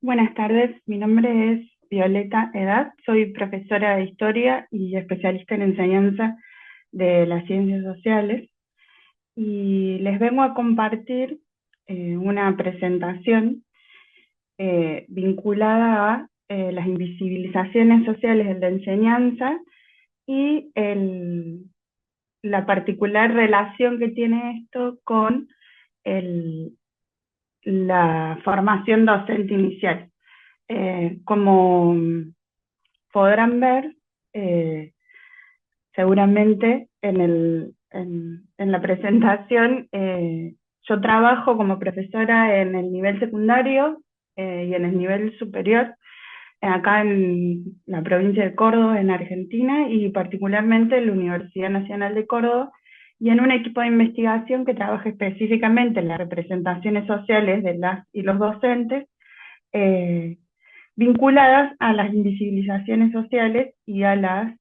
Buenas tardes, mi nombre es Violeta Edad, soy profesora de Historia y especialista en enseñanza de las ciencias sociales y les vengo a compartir una presentación vinculada a las invisibilizaciones sociales de la enseñanza y la particular relación que tiene esto con el, la formación docente inicial. Como podrán ver, seguramente en la presentación, yo trabajo como profesora en el nivel secundario y en el nivel superior, acá en la provincia de Córdoba, en Argentina, y particularmente en la Universidad Nacional de Córdoba, y en un equipo de investigación que trabaja específicamente en las representaciones sociales de las y los docentes, vinculadas a las invisibilizaciones sociales y a las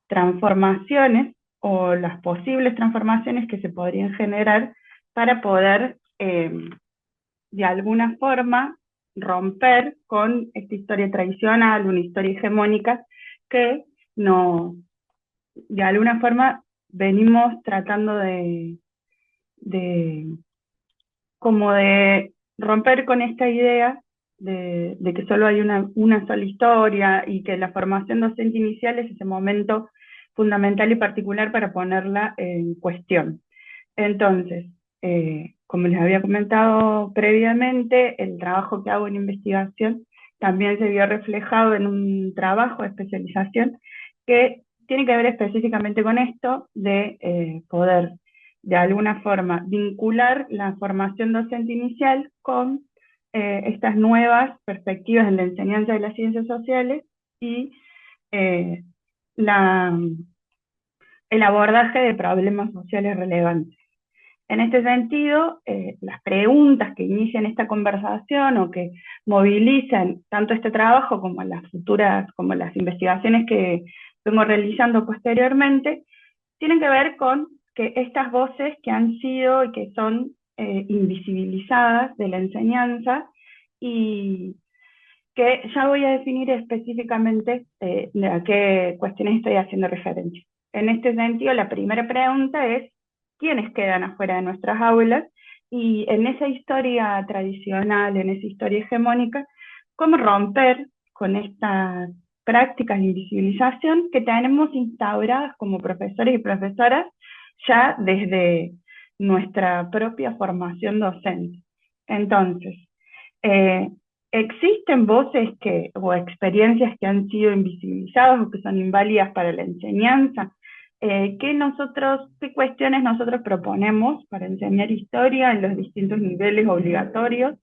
transformaciones o las posibles transformaciones que se podrían generar para poder, de alguna forma, romper con esta historia tradicional, una historia hegemónica que no, de alguna forma venimos tratando de como de romper con esta idea de que solo hay una sola historia y que la formación docente inicial es ese momento fundamental y particular para ponerla en cuestión. Entonces, como les había comentado previamente, el trabajo que hago en investigación también se vio reflejado en un trabajo de especialización que tiene que ver específicamente con esto de poder de alguna forma vincular la formación docente inicial con estas nuevas perspectivas en la enseñanza de las ciencias sociales y eh, la, el abordaje de problemas sociales relevantes. En este sentido, las preguntas que inician esta conversación o que movilizan tanto este trabajo como las futuras, como las investigaciones que vengo realizando posteriormente, tienen que ver con que estas voces que han sido y que son invisibilizadas de la enseñanza y que ya voy a definir específicamente a qué cuestiones estoy haciendo referencia. En este sentido, la primera pregunta es, ¿quiénes quedan afuera de nuestras aulas? Y en esa historia tradicional, en esa historia hegemónica, ¿cómo romper con estas prácticas de invisibilización que tenemos instauradas como profesores y profesoras ya desde nuestra propia formación docente? Entonces, eh, existen voces o experiencias que han sido invisibilizadas o que son inválidas para la enseñanza. ¿Qué cuestiones nosotros proponemos para enseñar historia en los distintos niveles obligatorios?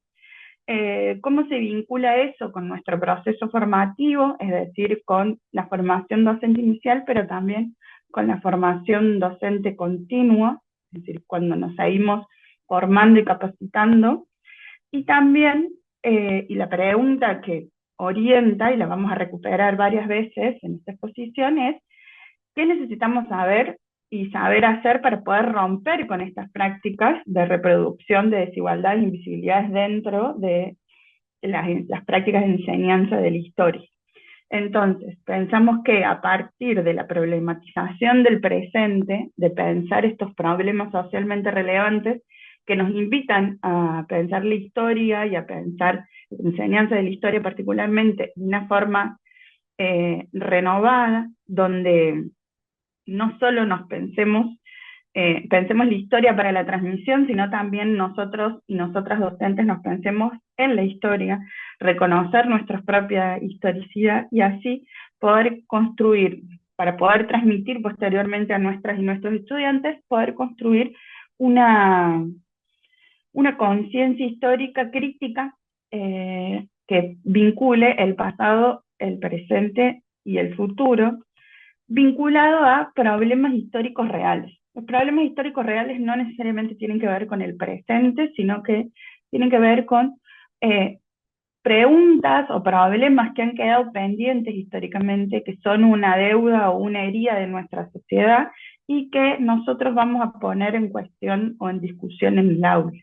¿Cómo se vincula eso con nuestro proceso formativo, es decir, con la formación docente inicial, pero también con la formación docente continua, es decir, cuando nos seguimos formando y capacitando? Y también, y la pregunta que orienta, y la vamos a recuperar varias veces en esta exposición, es ¿qué necesitamos saber y saber hacer para poder romper con estas prácticas de reproducción de desigualdades e invisibilidades dentro de las prácticas de enseñanza de la historia? Entonces, pensamos que a partir de la problematización del presente, de pensar estos problemas socialmente relevantes que nos invitan a pensar la historia y a pensar la enseñanza de la historia particularmente de una forma renovada, donde no solo nos pensemos pensemos la historia para la transmisión, sino también nosotros y nosotras docentes nos pensemos en la historia, reconocer nuestra propia historicidad y así poder construir, para poder transmitir posteriormente a nuestras y nuestros estudiantes, poder construir una, una conciencia histórica crítica que vincule el pasado, el presente y el futuro, vinculado a problemas históricos reales. Los problemas históricos reales no necesariamente tienen que ver con el presente, sino que tienen que ver con preguntas o problemas que han quedado pendientes históricamente, que son una deuda o una herida de nuestra sociedad y que nosotros vamos a poner en cuestión o en discusión en el aula.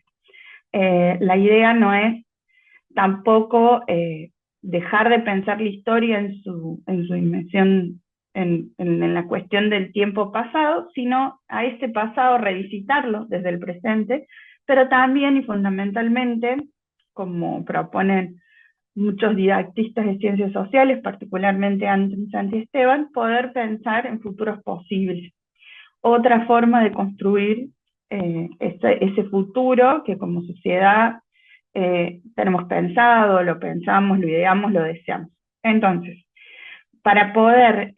La idea no es tampoco dejar de pensar la historia en su dimensión, en la cuestión del tiempo pasado, sino a ese pasado revisitarlo desde el presente, pero también y fundamentalmente, como proponen muchos didactistas de ciencias sociales, particularmente Anton Santi Esteban, poder pensar en futuros posibles. Otra forma de construir ese futuro que como sociedad tenemos pensado, lo pensamos, lo ideamos, lo deseamos. Entonces, para poder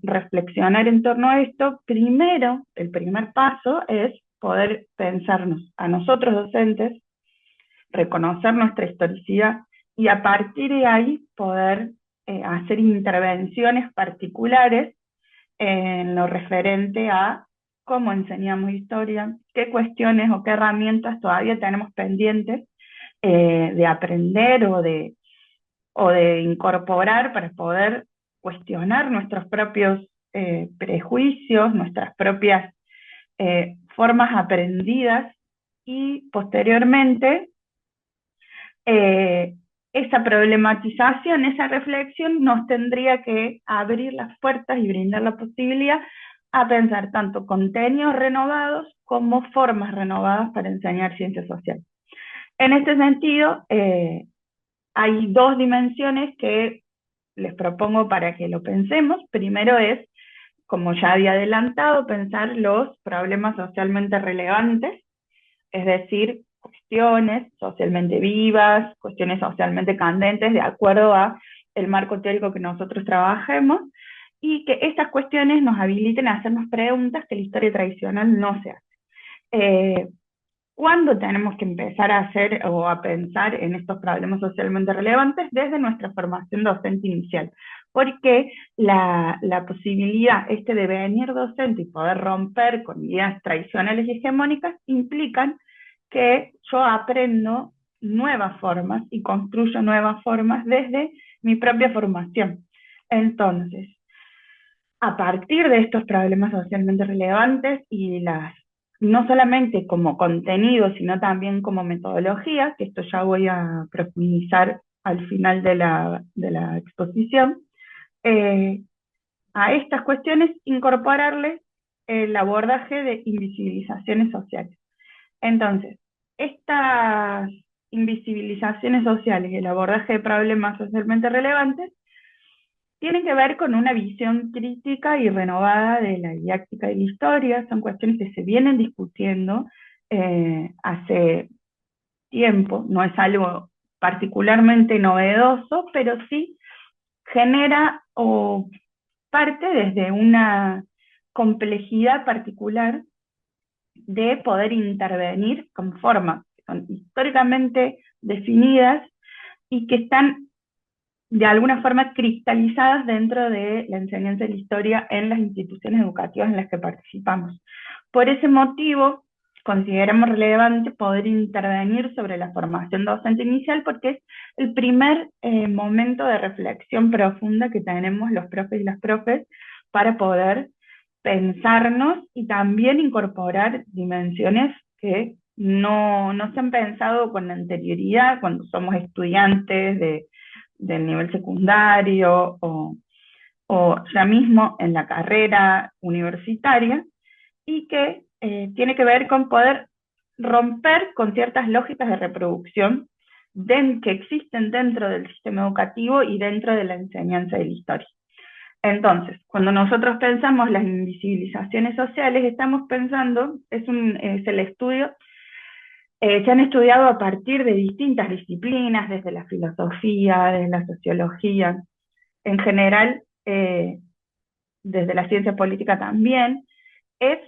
reflexionar en torno a esto, primero, el primer paso es poder pensarnos a nosotros docentes, reconocer nuestra historicidad y a partir de ahí poder hacer intervenciones particulares en lo referente a cómo enseñamos historia, qué cuestiones o qué herramientas todavía tenemos pendientes de aprender o de incorporar para poder cuestionar nuestros propios prejuicios, nuestras propias formas aprendidas y posteriormente esa problematización, esa reflexión nos tendría que abrir las puertas y brindar la posibilidad a pensar tanto contenidos renovados como formas renovadas para enseñar ciencias sociales. En este sentido, hay dos dimensiones que les propongo para que lo pensemos. Primero es, como ya había adelantado, pensar los problemas socialmente relevantes, es decir, cuestiones socialmente vivas, cuestiones socialmente candentes, de acuerdo a el marco teórico que nosotros trabajemos, y que estas cuestiones nos habiliten a hacernos preguntas que la historia tradicional no se hace. ¿Cuándo tenemos que empezar a hacer o a pensar en estos problemas socialmente relevantes? Desde nuestra formación docente inicial, porque la posibilidad de venir docente y poder romper con ideas tradicionales y hegemónicas implican que yo aprendo nuevas formas y construyo nuevas formas desde mi propia formación. Entonces, a partir de estos problemas socialmente relevantes y no solamente como contenido, sino también como metodología, que esto ya voy a profundizar al final de la exposición, a estas cuestiones incorporarles el abordaje de invisibilizaciones sociales. Entonces, estas invisibilizaciones sociales y el abordaje de problemas socialmente relevantes tienen que ver con una visión crítica y renovada de la didáctica y la historia. Son cuestiones que se vienen discutiendo hace tiempo, no es algo particularmente novedoso, pero sí genera o parte desde una complejidad particular de poder intervenir con formas que son históricamente definidas y que están de alguna forma cristalizadas dentro de la enseñanza de la historia en las instituciones educativas en las que participamos. Por ese motivo, consideramos relevante poder intervenir sobre la formación docente inicial porque es el primer momento de reflexión profunda que tenemos los profes y las profes para poder pensarnos y también incorporar dimensiones que no se han pensado con anterioridad cuando somos estudiantes del nivel secundario o ya mismo en la carrera universitaria, y que tiene que ver con poder romper con ciertas lógicas de reproducción que existen dentro del sistema educativo y dentro de la enseñanza de la historia. Entonces, cuando nosotros pensamos las invisibilizaciones sociales, estamos pensando, es el estudio, se han estudiado a partir de distintas disciplinas, desde la filosofía, desde la sociología, en general, desde la ciencia política también, es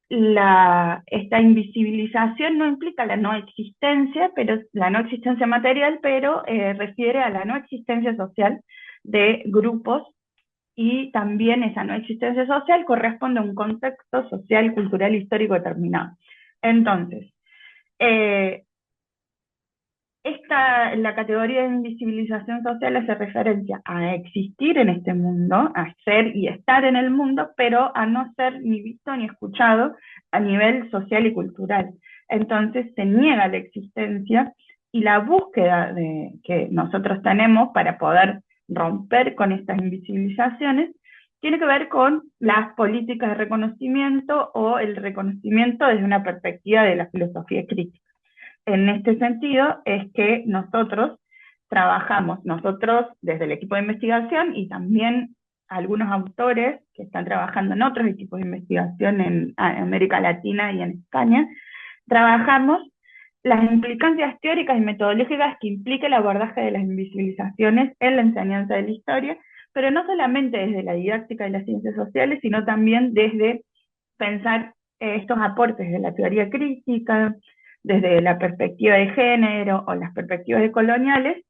esta invisibilización no implica la no existencia, pero la no existencia material, pero refiere a la no existencia social de grupos, y también esa no existencia social corresponde a un contexto social, cultural, histórico determinado. Entonces, eh, la categoría de invisibilización social hace referencia a existir en este mundo, a ser y estar en el mundo, pero a no ser ni visto ni escuchado a nivel social y cultural. Entonces se niega la existencia, y la búsqueda que nosotros tenemos para poder romper con estas invisibilizaciones tiene que ver con las políticas de reconocimiento o el reconocimiento desde una perspectiva de la filosofía crítica. En este sentido es que nosotros trabajamos, nosotros desde el equipo de investigación y también algunos autores que están trabajando en otros equipos de investigación en América Latina y en España, trabajamos las implicancias teóricas y metodológicas que implica el abordaje de las invisibilizaciones en la enseñanza de la historia, pero no solamente desde la didáctica de las ciencias sociales, sino también desde pensar estos aportes de la teoría crítica, desde la perspectiva de género o las perspectivas decoloniales,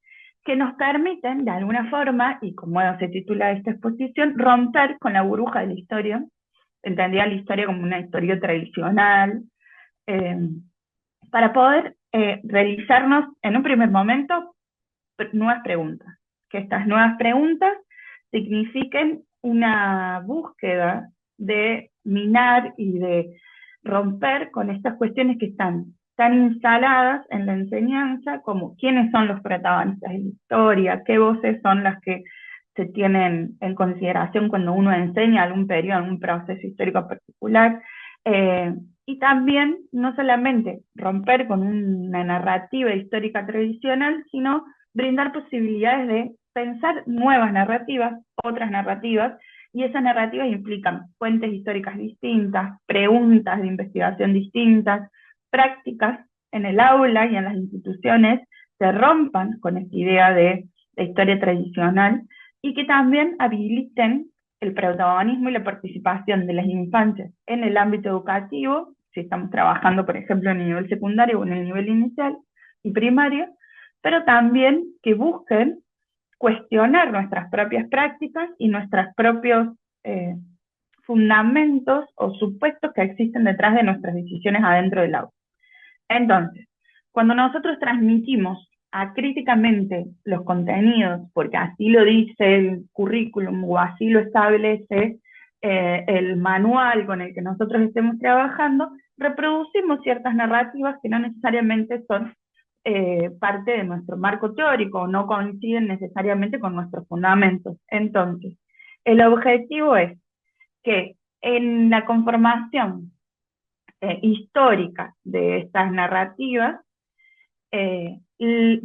que nos permiten, de alguna forma, y como se titula esta exposición, romper con la burbuja de la historia, entendía la historia como una historia tradicional, eh, para poder realizarnos en un primer momento nuevas preguntas, que estas nuevas preguntas signifiquen una búsqueda de minar y de romper con estas cuestiones que están tan instaladas en la enseñanza, como quiénes son los protagonistas de la historia, qué voces son las que se tienen en consideración cuando uno enseña algún periodo, algún proceso histórico particular, y también no solamente romper con una narrativa histórica tradicional, sino brindar posibilidades de pensar nuevas narrativas, otras narrativas, y esas narrativas implican fuentes históricas distintas, preguntas de investigación distintas, prácticas en el aula y en las instituciones se rompan con esta idea de historia tradicional, y que también habiliten el protagonismo y la participación de las infancias en el ámbito educativo, si estamos trabajando, por ejemplo, en el nivel secundario o en el nivel inicial y primario, pero también que busquen cuestionar nuestras propias prácticas y nuestros propios eh, fundamentos o supuestos que existen detrás de nuestras decisiones adentro del aula. Entonces, cuando nosotros transmitimos acríticamente los contenidos, porque así lo dice el currículum o así lo establece el manual con el que nosotros estemos trabajando, reproducimos ciertas narrativas que no necesariamente son parte de nuestro marco teórico o no coinciden necesariamente con nuestros fundamentos. Entonces, el objetivo es que en la conformación histórica de estas narrativas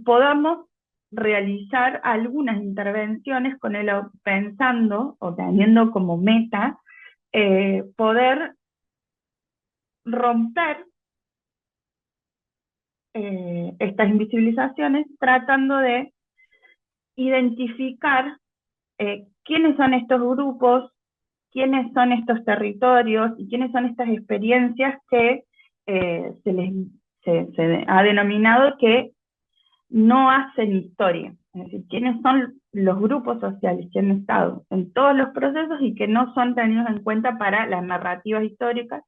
podamos realizar algunas intervenciones con el pensando o teniendo como meta poder romper estas invisibilizaciones, tratando de identificar quiénes son estos grupos, quiénes son estos territorios y quiénes son estas experiencias que se ha denominado que no hacen historia. Es decir, quiénes son los grupos sociales que han estado en todos los procesos y que no son tenidos en cuenta para las narrativas históricas,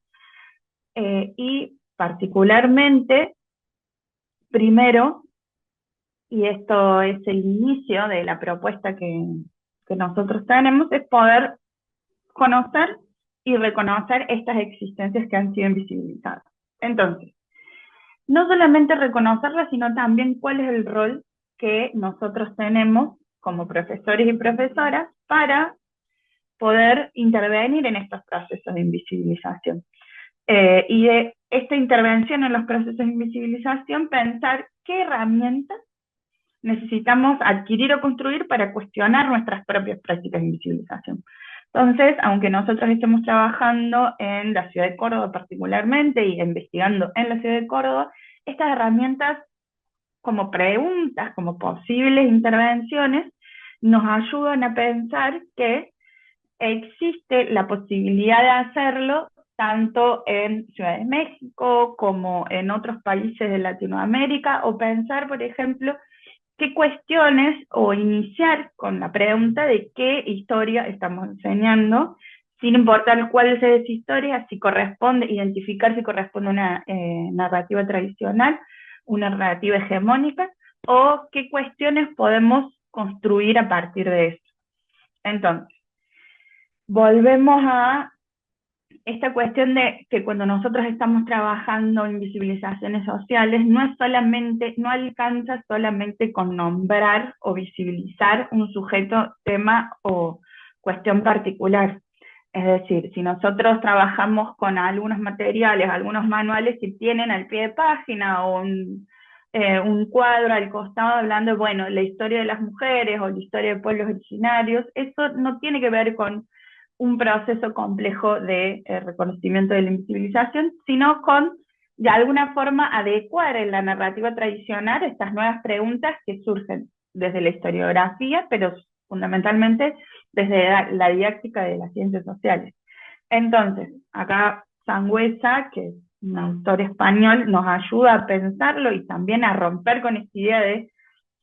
y particularmente, primero, y esto es el inicio de la propuesta que nosotros tenemos, es poder conocer y reconocer estas existencias que han sido invisibilizadas. Entonces, no solamente reconocerlas, sino también cuál es el rol que nosotros tenemos como profesores y profesoras para poder intervenir en estos procesos de invisibilización. Y de esta intervención en los procesos de invisibilización, pensar qué herramientas necesitamos adquirir o construir para cuestionar nuestras propias prácticas de invisibilización. Entonces, aunque nosotros estemos trabajando en la ciudad de Córdoba particularmente y investigando en la ciudad de Córdoba, estas herramientas como preguntas, como posibles intervenciones, nos ayudan a pensar que existe la posibilidad de hacerlo tanto en Ciudad de México como en otros países de Latinoamérica, o pensar, por ejemplo, qué cuestiones, o iniciar con la pregunta de qué historia estamos enseñando, sin importar cuál sea esa historia, si corresponde, identificar si corresponde a una narrativa tradicional, una narrativa hegemónica, o qué cuestiones podemos construir a partir de eso. Entonces, volvemos a esta cuestión de que cuando nosotros estamos trabajando en visibilizaciones sociales, no es solamente, no alcanza solamente con nombrar o visibilizar un sujeto, tema o cuestión particular. Es decir, si nosotros trabajamos con algunos materiales, algunos manuales que tienen al pie de página o un cuadro al costado hablando de, bueno, la historia de las mujeres o la historia de pueblos originarios, eso no tiene que ver con un proceso complejo de reconocimiento de la invisibilización, sino con, de alguna forma, adecuar en la narrativa tradicional estas nuevas preguntas que surgen desde la historiografía, pero fundamentalmente desde la didáctica de las ciencias sociales. Entonces, acá Sangüesa, que es un autor español, nos ayuda a pensarlo y también a romper con esta idea de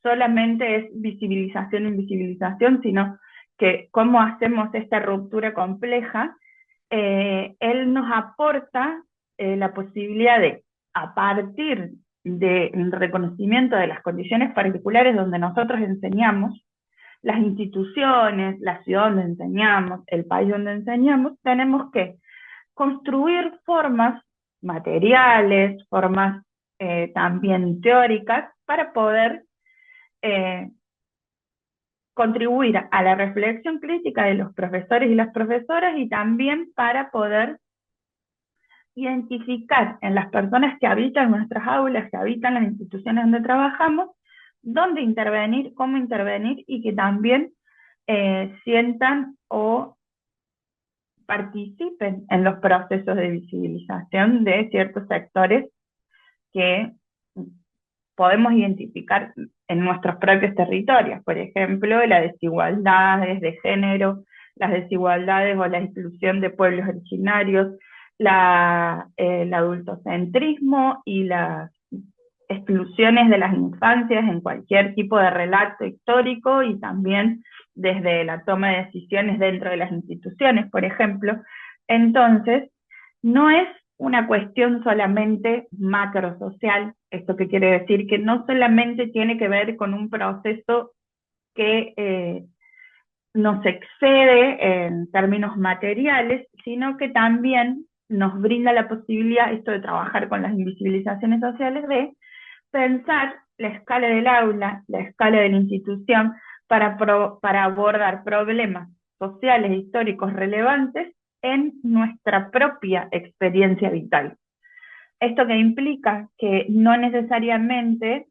solamente es visibilización, invisibilización, sino que cómo hacemos esta ruptura compleja. Él nos aporta la posibilidad de, a partir del reconocimiento de las condiciones particulares donde nosotros enseñamos, las instituciones, la ciudad donde enseñamos, el país donde enseñamos, tenemos que construir formas materiales, formas también teóricas, para poder contribuir a la reflexión crítica de los profesores y las profesoras, y también para poder identificar en las personas que habitan nuestras aulas, que habitan las instituciones donde trabajamos, dónde intervenir, cómo intervenir, y que también sientan o participen en los procesos de visibilización de ciertos sectores que podemos identificar en nuestros propios territorios. Por ejemplo, las desigualdades de género, las desigualdades o la exclusión de pueblos originarios, el adultocentrismo y las exclusiones de las infancias en cualquier tipo de relato histórico, y también desde la toma de decisiones dentro de las instituciones, por ejemplo. Entonces, no es una cuestión solamente macrosocial. ¿Esto qué quiere decir? Que no solamente tiene que ver con un proceso que nos excede en términos materiales, sino que también nos brinda la posibilidad, esto de trabajar con las invisibilizaciones sociales, de pensar la escala del aula, la escala de la institución, para abordar problemas sociales e históricos relevantes en nuestra propia experiencia vital. Esto que implica que no necesariamente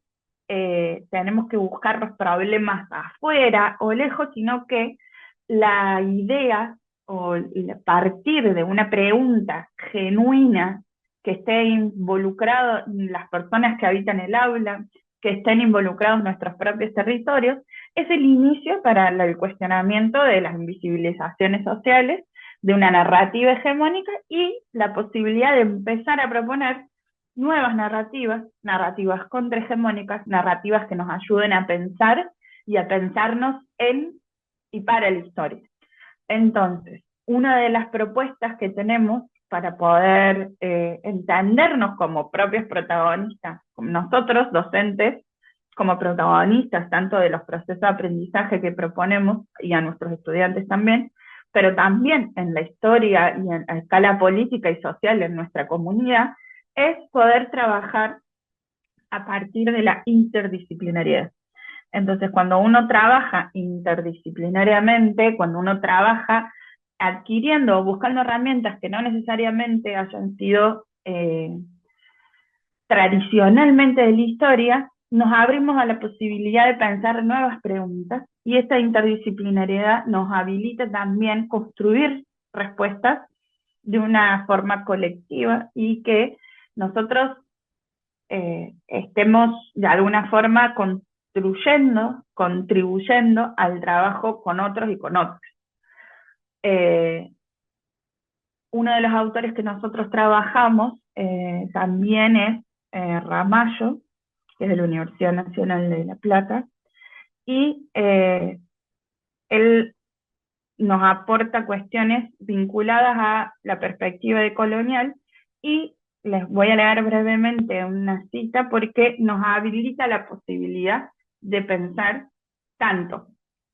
tenemos que buscar los problemas afuera o lejos, sino que la idea o partir de una pregunta genuina, que esté involucrado las personas que habitan el aula, que estén involucrados nuestros propios territorios, es el inicio para el cuestionamiento de las invisibilizaciones sociales, de una narrativa hegemónica, y la posibilidad de empezar a proponer nuevas narrativas, narrativas contrahegemónicas, narrativas que nos ayuden a pensar y a pensarnos en y para la historia. Entonces, una de las propuestas que tenemos para poder entendernos como propios protagonistas, como nosotros, docentes, como protagonistas tanto de los procesos de aprendizaje que proponemos, y a nuestros estudiantes también, pero también en la historia y en la escala política y social en nuestra comunidad, es poder trabajar a partir de la interdisciplinariedad. Entonces, cuando uno trabaja interdisciplinariamente, cuando uno trabaja adquiriendo o buscando herramientas que no necesariamente hayan sido tradicionalmente de la historia, nos abrimos a la posibilidad de pensar nuevas preguntas y esta interdisciplinariedad nos habilita también construir respuestas de una forma colectiva y que nosotros estemos de alguna forma construyendo, contribuyendo al trabajo con otros y con otros. Uno de los autores que nosotros trabajamos también es Ramallo, que es de la Universidad Nacional de La Plata, y él nos aporta cuestiones vinculadas a la perspectiva decolonial y les voy a leer brevemente una cita porque nos habilita la posibilidad de pensar tanto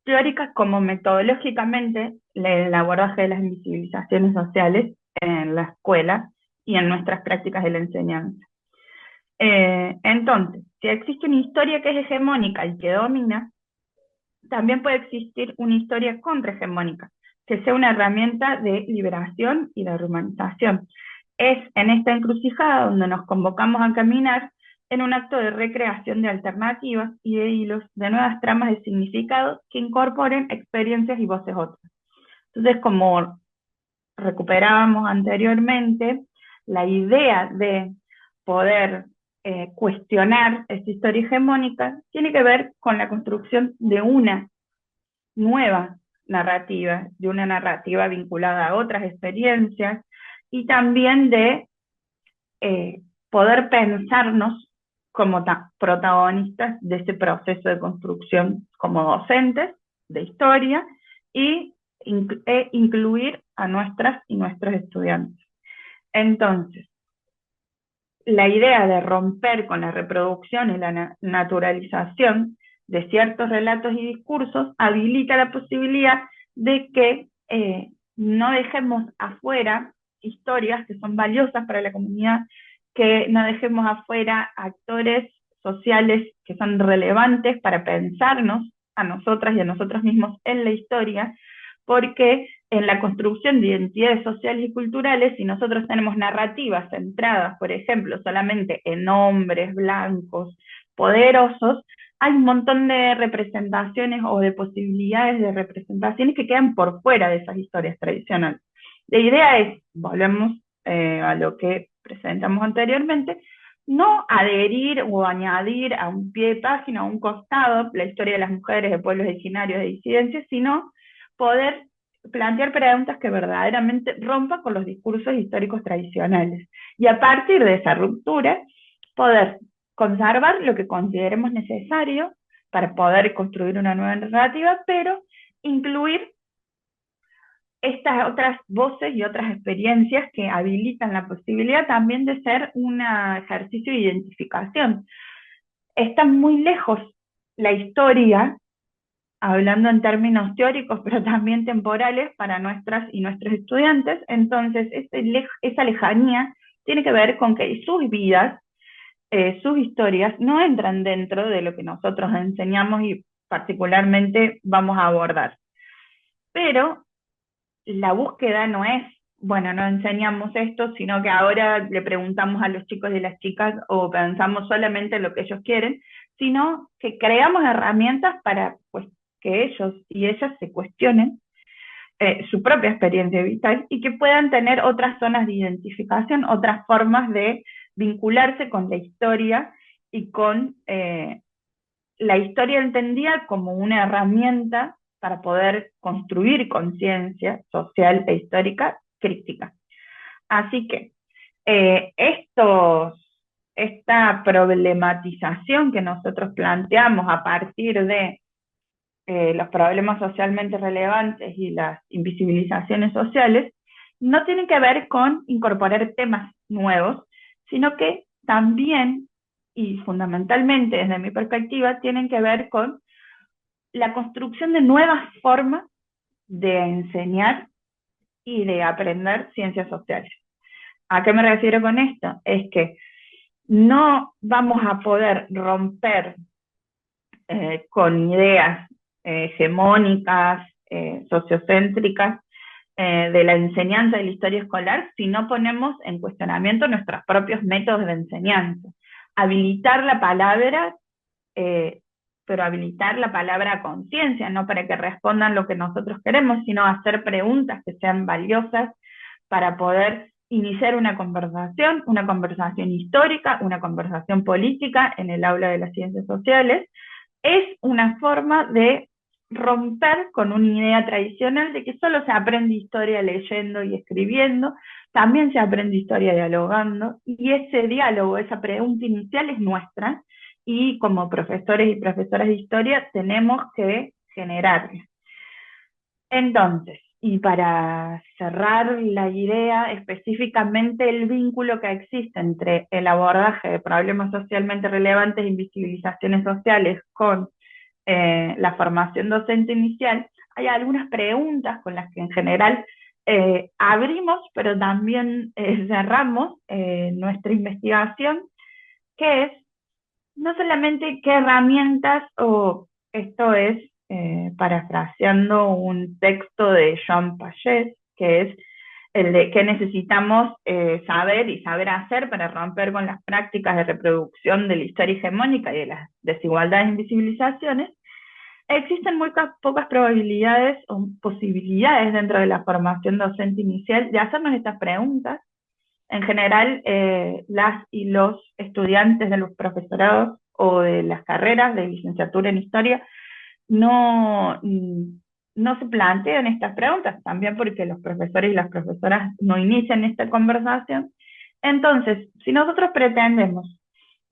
teóricas como metodológicamente el abordaje de las invisibilizaciones sociales en la escuela y en nuestras prácticas de la enseñanza. Entonces, si existe una historia que es hegemónica y que domina, también puede existir una historia contrahegemónica, que sea una herramienta de liberación y de humanización. Es en esta encrucijada donde nos convocamos a caminar en un acto de recreación de alternativas y de hilos, de nuevas tramas de significado que incorporen experiencias y voces otras. Entonces, como recuperábamos anteriormente, la idea de poder cuestionar esta historia hegemónica tiene que ver con la construcción de una nueva narrativa, de una narrativa vinculada a otras experiencias y también de poder pensarnos como protagonistas de ese proceso de construcción como docentes de historia y incluir a nuestras y nuestros estudiantes. Entonces, la idea de romper con la reproducción y la naturalización de ciertos relatos y discursos habilita la posibilidad de que no dejemos afuera historias que son valiosas para la comunidad, que no dejemos afuera actores sociales que son relevantes para pensarnos a nosotras y a nosotros mismos en la historia, porque en la construcción de identidades sociales y culturales, si nosotros tenemos narrativas centradas, por ejemplo, solamente en hombres blancos poderosos, hay un montón de representaciones o de posibilidades de representaciones que quedan por fuera de esas historias tradicionales. La idea es, volvemos a lo que presentamos anteriormente, no adherir o añadir a un pie de página, a un costado, la historia de las mujeres, de pueblos originarios, de disidencias, sino poder plantear preguntas que verdaderamente rompan con los discursos históricos tradicionales. Y a partir de esa ruptura, poder conservar lo que consideremos necesario para poder construir una nueva narrativa, pero incluir estas otras voces y otras experiencias que habilitan la posibilidad también de ser un ejercicio de identificación. Está muy lejos la historia, hablando en términos teóricos, pero también temporales para nuestras y nuestros estudiantes. Entonces, esa lejanía tiene que ver con que sus vidas, sus historias, no entran dentro de lo que nosotros enseñamos y particularmente vamos a abordar. Pero la búsqueda no es, bueno, no enseñamos esto, sino que ahora le preguntamos a los chicos y las chicas o pensamos solamente en lo que ellos quieren, sino que creamos herramientas para pues, que ellos y ellas se cuestionen su propia experiencia vital y que puedan tener otras zonas de identificación, otras formas de vincularse con la historia y con la historia entendida como una herramienta para poder construir conciencia social e histórica crítica. Así que esta problematización que nosotros planteamos a partir de los problemas socialmente relevantes y las invisibilizaciones sociales, no tienen que ver con incorporar temas nuevos, sino que también y fundamentalmente desde mi perspectiva tienen que ver con la construcción de nuevas formas de enseñar y de aprender ciencias sociales. ¿A qué me refiero con esto? Es que no vamos a poder romper con ideas hegemónicas, sociocéntricas, de la enseñanza de la historia escolar si no ponemos en cuestionamiento nuestros propios métodos de enseñanza. Habilitar la palabra pero habilitar la palabra conciencia, no para que respondan lo que nosotros queremos, sino hacer preguntas que sean valiosas para poder iniciar una conversación histórica, una conversación política en el aula de las ciencias sociales. Es una forma de romper con una idea tradicional de que solo se aprende historia leyendo y escribiendo, también se aprende historia dialogando, y ese diálogo, esa pregunta inicial es nuestra, y como profesores y profesoras de historia tenemos que generarla. Entonces, y para cerrar la idea, específicamente el vínculo que existe entre el abordaje de problemas socialmente relevantes e invisibilizaciones sociales con la formación docente inicial, hay algunas preguntas con las que en general abrimos, pero también cerramos nuestra investigación, que es no solamente qué herramientas, o esto es parafraseando un texto de Jean Piaget, que es el de qué necesitamos saber y saber hacer para romper con las prácticas de reproducción de la historia hegemónica y de las desigualdades e invisibilizaciones. Existen muy pocas probabilidades o posibilidades dentro de la formación docente inicial de hacernos estas preguntas. En general, las y los estudiantes de los profesorados o de las carreras de licenciatura en historia no, no se plantean estas preguntas, también porque los profesores y las profesoras no inician esta conversación. Entonces, si nosotros pretendemos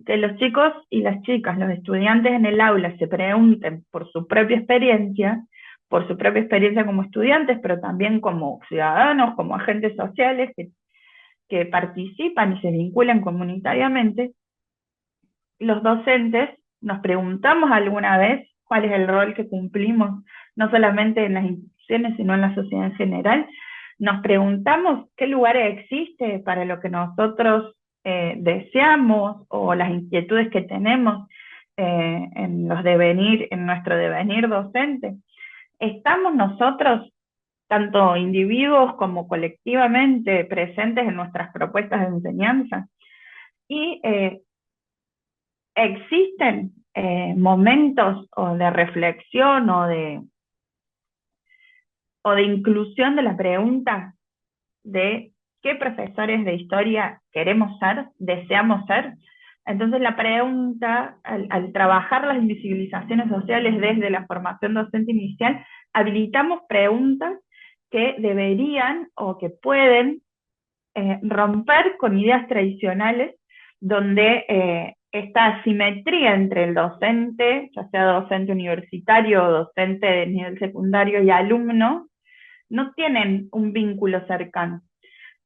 que los chicos y las chicas, los estudiantes en el aula se pregunten por su propia experiencia como estudiantes, pero también como ciudadanos, como agentes sociales que participan y se vinculan comunitariamente, los docentes nos preguntamos alguna vez cuál es el rol que cumplimos, no solamente en las instituciones, sino en la sociedad en general. Nos preguntamos qué lugar existe para lo que nosotros deseamos o las inquietudes que tenemos en nuestro devenir docente. ¿Estamos nosotros, tanto individuos como colectivamente, presentes en nuestras propuestas de enseñanza? Y existen momentos o de reflexión o de inclusión de la pregunta de qué profesores de historia queremos ser, deseamos ser. Entonces la pregunta, al trabajar las invisibilizaciones sociales desde la formación docente inicial, habilitamos preguntas que deberían o que pueden romper con ideas tradicionales donde esta asimetría entre el docente, ya sea docente universitario o docente de nivel secundario y alumno, no tienen un vínculo cercano.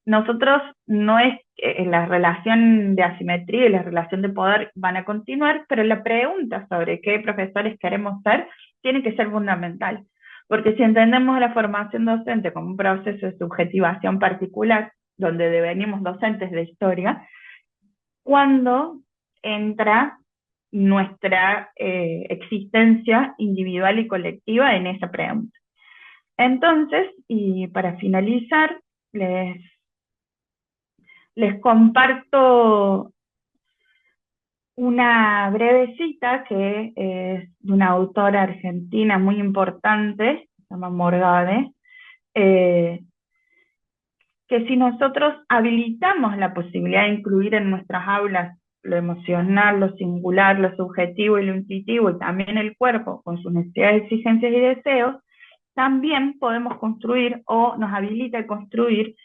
Nosotros no es la relación de asimetría y la relación de poder van a continuar, pero la pregunta sobre qué profesores queremos ser tiene que ser fundamental, porque si entendemos la formación docente como un proceso de subjetivación particular, donde devenimos docentes de historia, cuando entra nuestra existencia individual y colectiva en esa pregunta. Entonces, y para finalizar, les comparto una breve cita que es de una autora argentina muy importante, se llama Morgade, eh, que si nosotros habilitamos la posibilidad de incluir en nuestras aulas lo emocional, lo singular, lo subjetivo y lo intuitivo, y también el cuerpo con sus necesidades, exigencias y deseos, también podemos construir o nos habilita a construir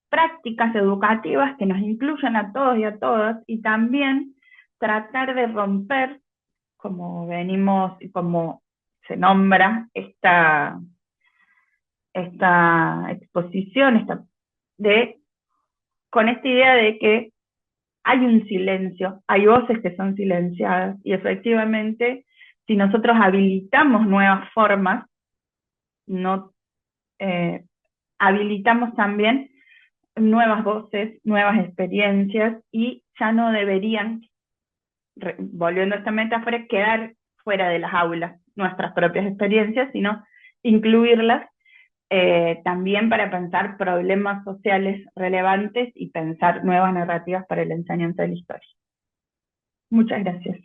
prácticas educativas que nos incluyan a todos y a todas, y también tratar de romper, como venimos y como se nombra esta exposición, con esta idea de que hay un silencio, hay voces que son silenciadas, y efectivamente, si nosotros habilitamos nuevas formas, no habilitamos también nuevas voces, nuevas experiencias, y ya no deberían, volviendo a esta metáfora, quedar fuera de las aulas nuestras propias experiencias, sino incluirlas también para pensar problemas sociales relevantes y pensar nuevas narrativas para la enseñanza de la historia. Muchas gracias.